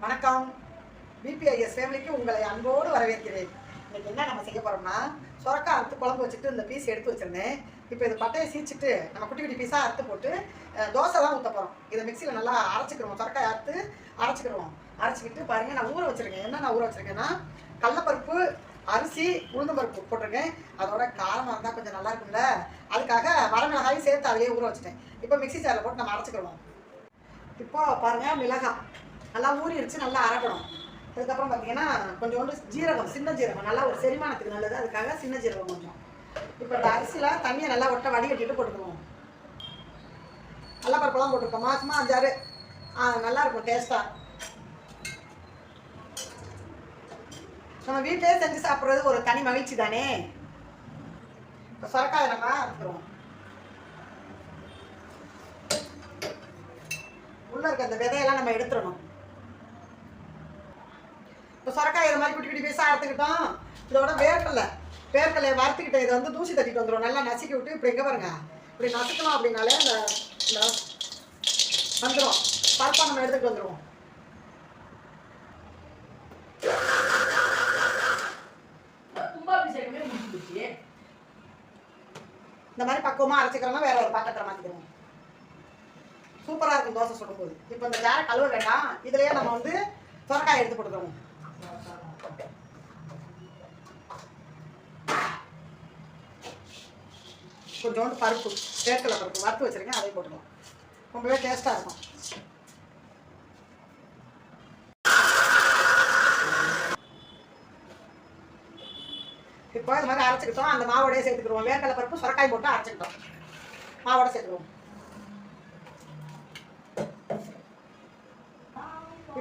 வணக்கம். பிபிஐஎஸ் ஃபேமிலிக்கு உங்களை அன்போடு வரவேற்கிறேன். இன்னைக்கு என்ன நம்ம செய்ய போகிறோம்னா, சுரக்காய் அறுத்து குழம்பு வச்சுட்டு இந்த பீஸ் எடுத்து வச்சுருந்தேன். இப்போ இது பட்டையை சீச்சிட்டு நம்ம குட்டி குட்டி பீஸாக அறுத்து போட்டு தோசை தான் ஊற்ற போகிறோம். இதை மிக்சியில் நல்லா அரைச்சிக்கிறோம். சுரக்காய் அறுத்து அரைச்சிக்கிறோம். அரைச்சிக்கிட்டு பாருங்கள், நான் ஊற வச்சுருக்கேன். என்ன நான் ஊற வச்சுருக்கேன்னா, கடலப்பருப்பு, அரிசி, உளுந்தம்பருப்பு போட்டிருக்கேன். அதோட காரமாக இருந்தால் கொஞ்சம் நல்லா இருக்கும்ல, அதுக்காக வரமிளகாயும் சேர்த்து அதிலேயே ஊற வச்சுட்டேன். இப்போ மிக்சி ஜாரில் போட்டு நம்ம அரைச்சிக்கிறோம். இப்போ பாருங்கள், மிளகாய் நல்லா ஊறிடுச்சு, நல்லா அரைக்கணும். அதுக்கப்புறம் பார்த்தீங்கன்னா கொஞ்சோண்டு ஜீரகம், சின்ன ஜீரகம், நல்லா ஒரு செரிமானத்துக்கு நல்லது, அதுக்காக சின்ன ஜீரகம் கொஞ்சம். இப்போ இந்த அரிசியில் தண்ணியை நல்லா ஒட்ட வடிகட்டிட்டு போட்டுக்கணும். நல்லா பருப்பெல்லாம் போட்டுருக்கோம், மாசமாக 5-6 நல்லா இருக்கும் டேஸ்ட்டாக. நம்ம வீட்டிலே செஞ்சு சாப்பிட்றது ஒரு தனி மகிழ்ச்சி தானே. இப்போ சுரக்காயை நம்ம அரைக்கிறோம். உள்ளே இருக்க அந்த விதையெல்லாம் நம்ம எடுத்துடணும். இப்போ சுரக்காய் இது மாதிரி குட்டி குட்டி பீஸாக அறுத்துக்கிட்டோம். இதோட வேர்க்கல்லையை வறுத்துக்கிட்டேன். இதை வந்து தூசி தட்டிட்டு வந்துடும். நல்லா நசுக்கி விட்டு இப்படி எங்கே பாருங்க, இப்படி நசுக்கணும். அப்படின்னாலே இந்த வந்துடும், பருப்பாக நம்ம எடுத்துகிட்டு வந்துடுவோம். இந்த மாதிரி பக்குவமாக அரைச்சிக்கிறோம்னா வேற ஒரு பாத்திரத்தில் மாற்றிக்கிறோம். சூப்பராக இருக்கும் தோசை சுடும்போது. இப்போ இந்த ஜாரை கழுவ வேண்டாம், இதுலேயே நம்ம வந்து சுரக்காய் எடுத்து போட்டுக்கிறோம். கொஞ்சோண்டு பருப்பு, வேர்க்கடலை பருப்பு வறுத்து வச்சுருக்கேன், அதையும் போட்டுக்கலாம். ரொம்பவே டேஸ்ட்டாக இருக்கும். இப்போ இது மாதிரி அரைச்சிக்கிட்டோம். அந்த மாவோடையே சேர்த்துக்கிடுவோம். வேர்க்கடலை பருப்பு, சுரக்காய் போட்டு அரைச்சிக்கிட்டோம். மாவோட சேர்த்துக்குவோம்.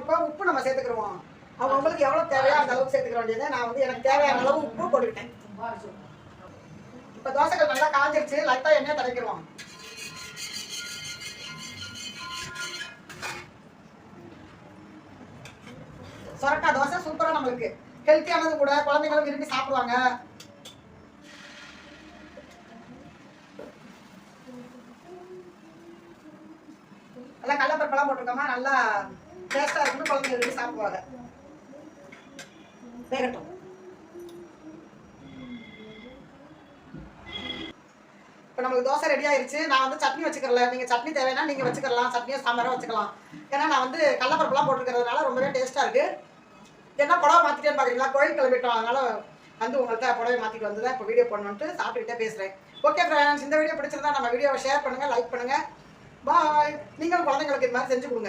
இப்போ உப்பு நம்ம சேர்த்துக்கிடுவோம். அவங்க உங்களுக்கு எவ்வளோ தேவையோ அந்த அளவுக்கு சேர்த்துக்க வேண்டியது. நான் வந்து எனக்கு தேவையான அளவு உப்பு போட்டுக்கிட்டேன். இப்போ தோசைகள் நல்லா காஞ்சிருச்சு, லைட்டாக எண்ணெய் தடவிக்கிறோம். சுரக்காய் தோசை சூப்பராக, நம்மளுக்கு ஹெல்த்தியானது கூட, குழந்தைங்களும் விரும்பி சாப்பிடுவாங்க. நல்லா கடலைப்பருப்பெல்லாம் போட்டிருக்கோமா, நல்லா டேஸ்ட்டாக இருக்குன்னு குழந்தைங்க விரும்பி சாப்பிடுவாங்க. வேகட்டும். இப்போ நமக்கு தோசை ரெடி ஆயிடுச்சு. நான் வந்து சட்னி வச்சுக்கிறல. நீங்கள் சட்னி தேவைன்னா நீங்கள் வச்சுக்கலாம், சட்னியோ சாம்பாரோ வச்சுக்கலாம். ஏன்னா நான் வந்து கடலைப்பருப்புலாம் போட்டுருக்கிறதுனால ரொம்பவே டேஸ்ட்டாக இருக்குது. என்ன புடவை மாற்றிட்டேன்னு பார்க்குறீங்களா, கோயில் கிளம்பிட்டோம். அதனால் வந்து உங்கள்கிட்ட புடவை மாற்றிட்டு வந்து தான் இப்போ வீடியோ பண்ணணுன்ட்டு சாப்பிட்டுக்கிட்டே பேசுகிறேன். ஓகே ஃப்ரெண்ட்ஸ், இந்த வீடியோ பிடிச்சிருந்தா நம்ம வீடியோவை ஷேர் பண்ணுங்கள், லைக் பண்ணுங்கள். பாய். நீங்களும் குழந்தைங்களுக்கு இது மாதிரி செஞ்சு கொடுங்க.